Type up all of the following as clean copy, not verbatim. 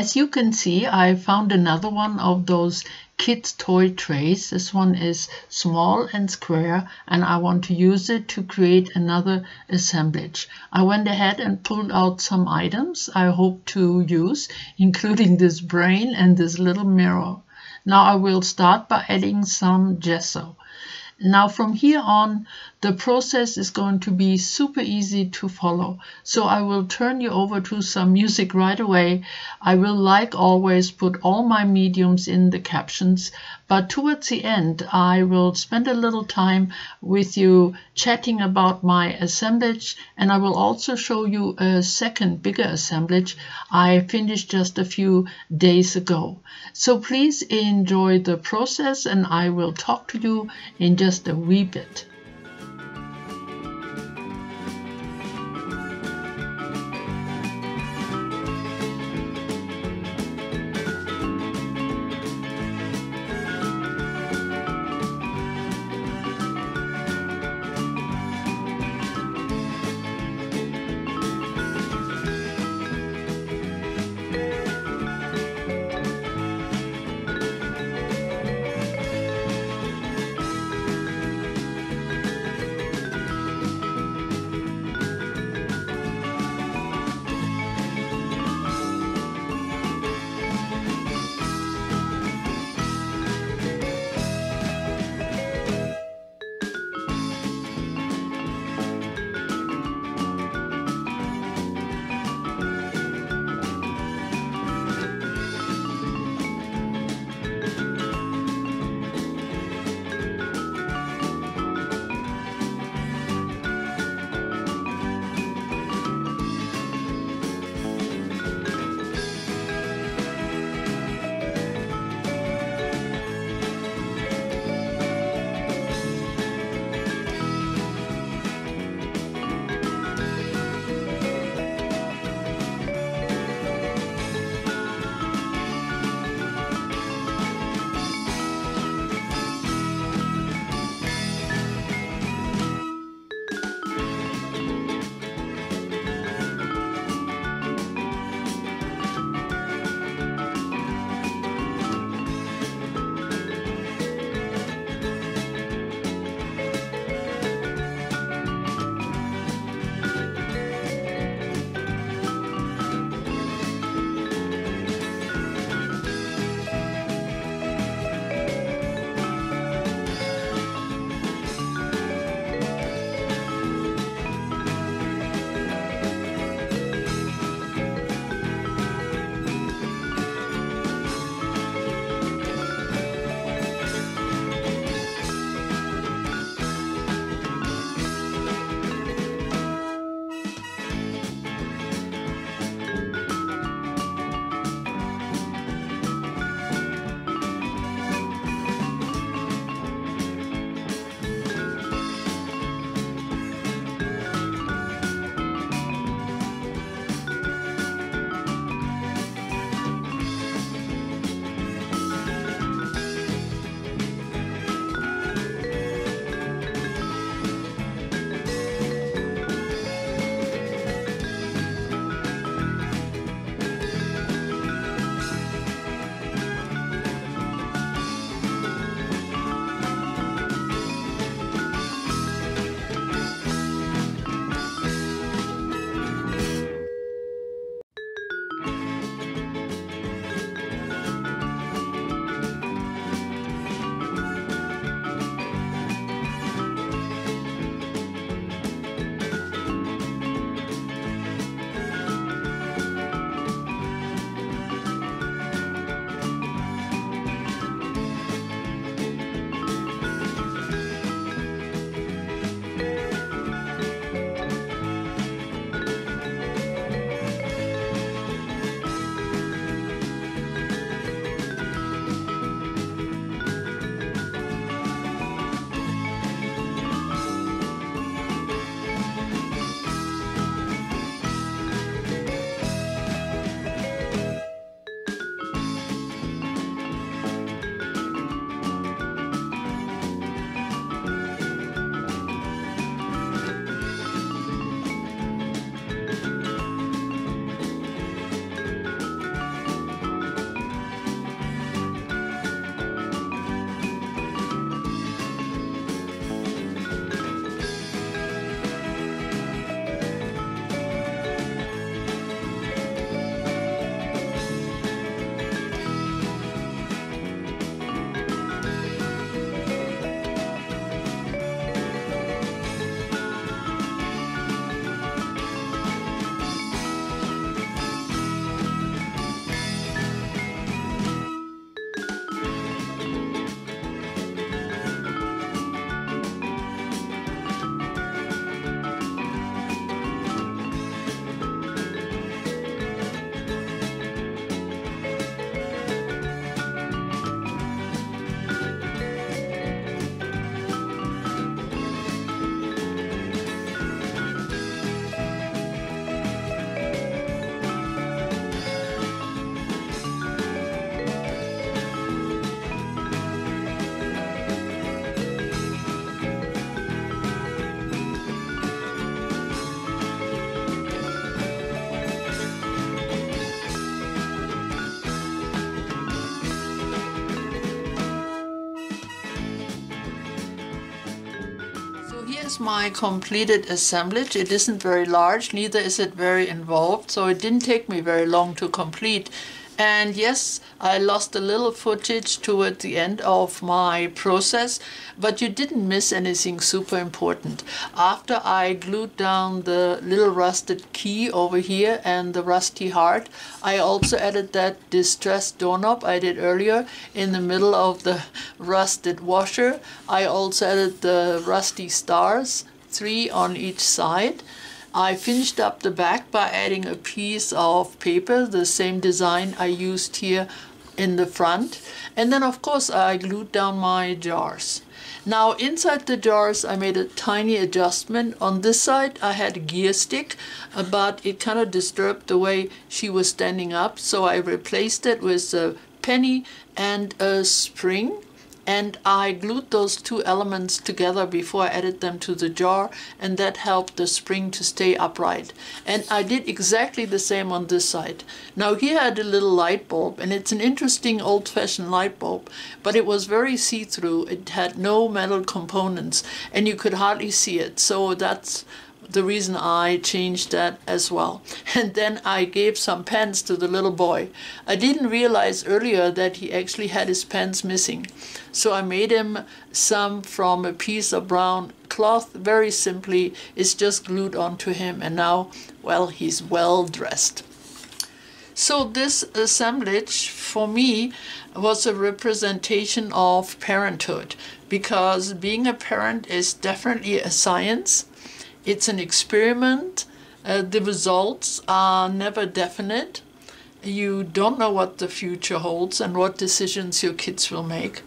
As you can see, I found another one of those kids' toy trays. This one is small and square, and I want to use it to create another assemblage. I went ahead and pulled out some items I hope to use, including this brain and this little mirror. Now I will start by adding some gesso. Now from here on, the process is going to be super easy to follow. So I will turn you over to some music right away. I will, like always, put all my mediums in the captions, but towards the end, I will spend a little time with you chatting about my assemblage, and I will also show you a second bigger assemblage I finished just a few days ago. So please enjoy the process, and I will talk to you in just a wee bit. is my completed assemblage. It isn't very large, neither is it very involved, so it didn't take me very long to complete. And yes, I lost a little footage toward the end of my process, but you didn't miss anything super important. After I glued down the little rusted key over here and the rusty heart, I also added that distressed doorknob I did earlier in the middle of the rusted washer. I also added the rusty stars, 3 on each side. I finished up the back by adding a piece of paper, the same design I used here in the front. And then of course I glued down my jars. Now inside the jars I made a tiny adjustment. On this side I had a gear stick, but it kind of disturbed the way she was standing up, so I replaced it with a penny and a spring. And I glued those two elements together before I added them to the jar, and that helped the spring to stay upright. And I did exactly the same on this side. Now here I had a little light bulb, and it's an interesting old-fashioned light bulb, but it was very see-through. It had no metal components, and you could hardly see it. So that's the reason I changed that as well. And then I gave some pens to the little boy. I didn't realize earlier that he actually had his pens missing. So I made him some from a piece of brown cloth, very simply. It's just glued onto him, and now, well, he's well dressed. So this assemblage for me was a representation of parenthood, because being a parent is definitely a science. It's an experiment. The results are never definite. You don't know what the future holds and what decisions your kids will make.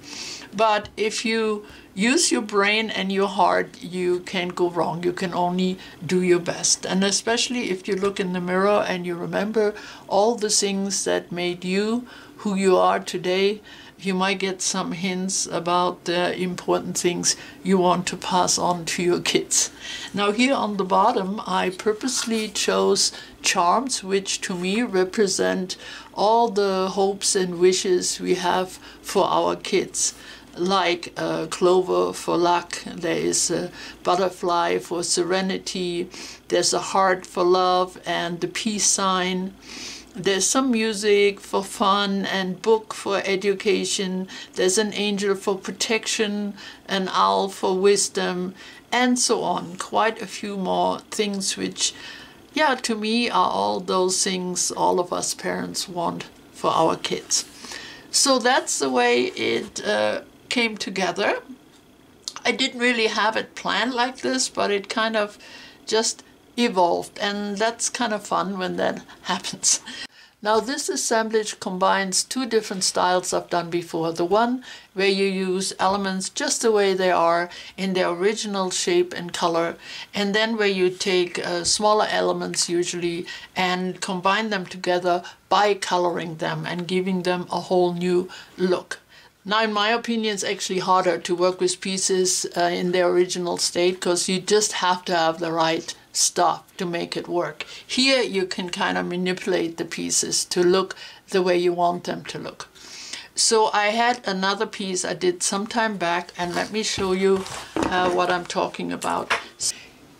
But if you use your brain and your heart, you can't go wrong. You can only do your best. And especially if you look in the mirror and you remember all the things that made you who you are today, you might get some hints about the important things you want to pass on to your kids. Now here on the bottom, I purposely chose charms, which to me represent all the hopes and wishes we have for our kids. Like a clover for luck, there is a butterfly for serenity, there's a heart for love and the peace sign. There's some music for fun and book for education. There's an angel for protection, an owl for wisdom, and so on. Quite a few more things which, yeah, to me are all those things all of us parents want for our kids. So that's the way it came together. I didn't really have it planned like this, but it kind of just evolved, and that's kind of fun when that happens. Now this assemblage combines two different styles I've done before. The one where you use elements just the way they are in their original shape and color, and then where you take smaller elements usually and combine them together by coloring them and giving them a whole new look. Now, in my opinion, it's actually harder to work with pieces in their original state, because you just have to have the right stuff to make it work. Here you can kind of manipulate the pieces to look the way you want them to look. So I had another piece I did some time back, and let me show you what I'm talking about.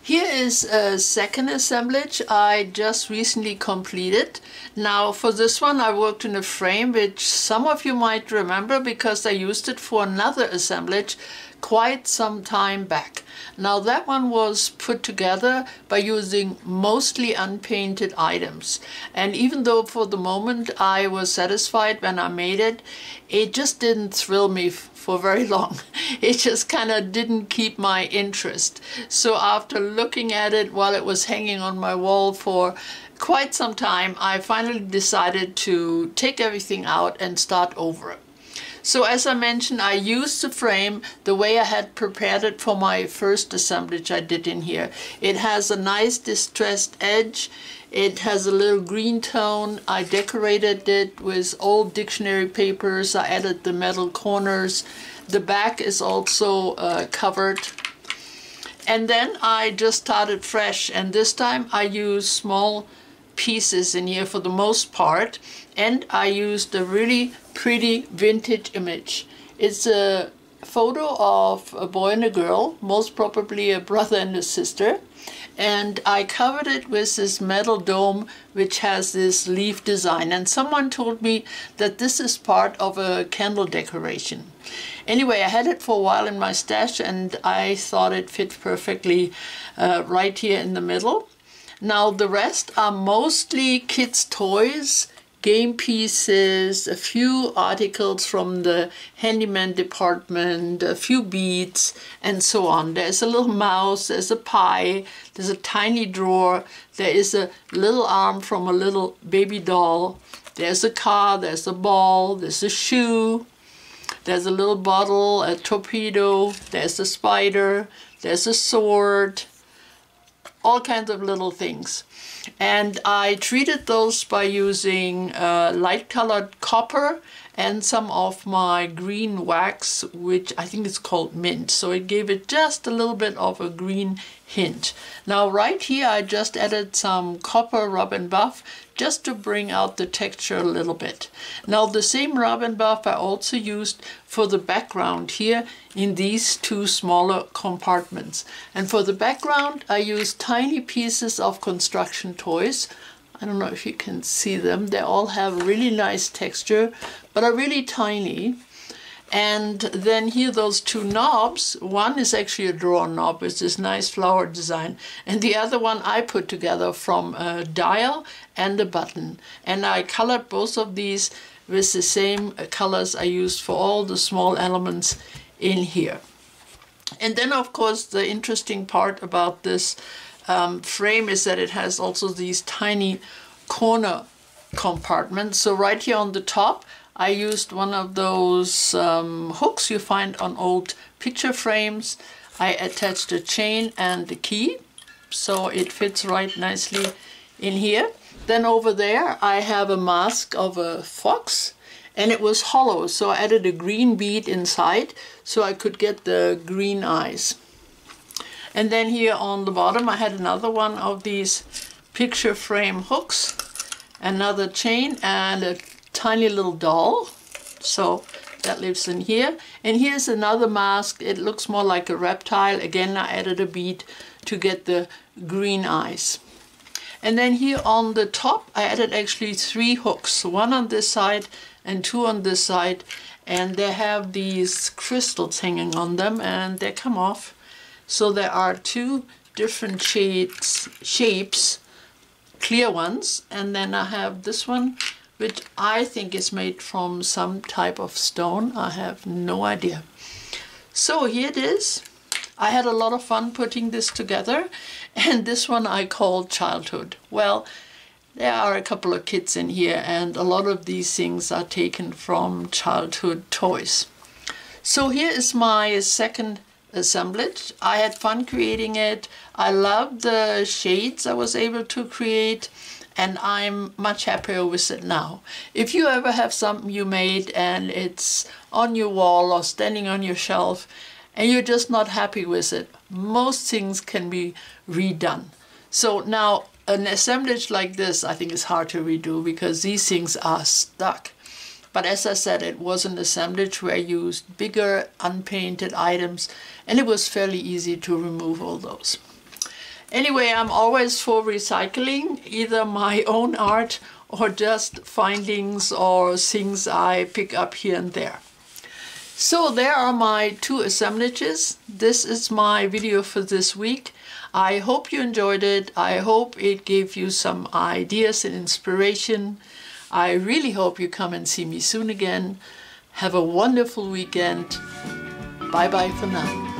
Here is a second assemblage I just recently completed. Now for this one I worked in a frame which some of you might remember because I used it for another assemblage quite some time back. Now that one was put together by using mostly unpainted items, and even though for the moment I was satisfied when I made it, it just didn't thrill me for very long. It just kind of didn't keep my interest. So after looking at it while it was hanging on my wall for quite some time, I finally decided to take everything out and start over. So as I mentioned, I used the frame the way I had prepared it for my first assemblage I did in here. It has a nice distressed edge. It has a little green tone. I decorated it with old dictionary papers. I added the metal corners. The back is also covered. And then I just started fresh, and this time I used small pieces in here for the most part, and I used a really pretty vintage image. It's a photo of a boy and a girl, most probably a brother and a sister, and I covered it with this metal dome which has this leaf design, and someone told me that this is part of a candle decoration. Anyway, I had it for a while in my stash and I thought it fit perfectly right here in the middle. Now the rest are mostly kids' toys, game pieces, a few articles from the handyman department, a few beads, and so on. There's a little mouse, there's a pie, there's a tiny drawer, there is a little arm from a little baby doll, there's a car, there's a ball, there's a shoe, there's a little bottle, a torpedo, there's a spider, there's a sword, all kinds of little things. And I treated those by using light colored copper and some of my green wax, which I think is called mint. So it gave it just a little bit of a green hint. Now right here I just added some copper rub and buff just to bring out the texture a little bit. Now the same rub and buff I also used for the background here in these two smaller compartments. And for the background I used tiny pieces of construction toys. I don't know if you can see them. They all have really nice texture, but are really tiny. And then here those two knobs, one is actually a drawer knob with this nice flower design, and the other one I put together from a dial and a button. And I colored both of these with the same colors I used for all the small elements in here. And then of course the interesting part about this frame is that it has also these tiny corner compartments. So right here on the top I used one of those hooks you find on old picture frames. I attached a chain and the key, so it fits right nicely in here. Then over there I have a mask of a fox, and it was hollow, so I added a green bead inside so I could get the green eyes. And then here on the bottom I had another one of these picture frame hooks, another chain, and a tiny little doll, so that lives in here. And here's another mask. It looks more like a reptile. Again, I added a bead to get the green eyes. And then here on the top I added actually 3 hooks, one on this side and 2 on this side, and they have these crystals hanging on them and they come off. So there are 2 different shapes, clear ones, and then I have this one which I think is made from some type of stone. I have no idea. So here it is. I had a lot of fun putting this together, and this one I called Childhood. Well, there are a couple of kids in here, and a lot of these things are taken from childhood toys. So here is my second assemblage. I had fun creating it. I love the shades I was able to create, and I'm much happier with it now. If you ever have something you made and it's on your wall or standing on your shelf and you're just not happy with it, most things can be redone. So now an assemblage like this I think is hard to redo because these things are stuck. But as I said, it was an assemblage where I used bigger unpainted items, and it was fairly easy to remove all those. Anyway, I'm always for recycling, either my own art or just findings or things I pick up here and there. So there are my 2 assemblages. This is my video for this week. I hope you enjoyed it. I hope it gave you some ideas and inspiration. I really hope you come and see me soon again. Have a wonderful weekend. Bye bye for now.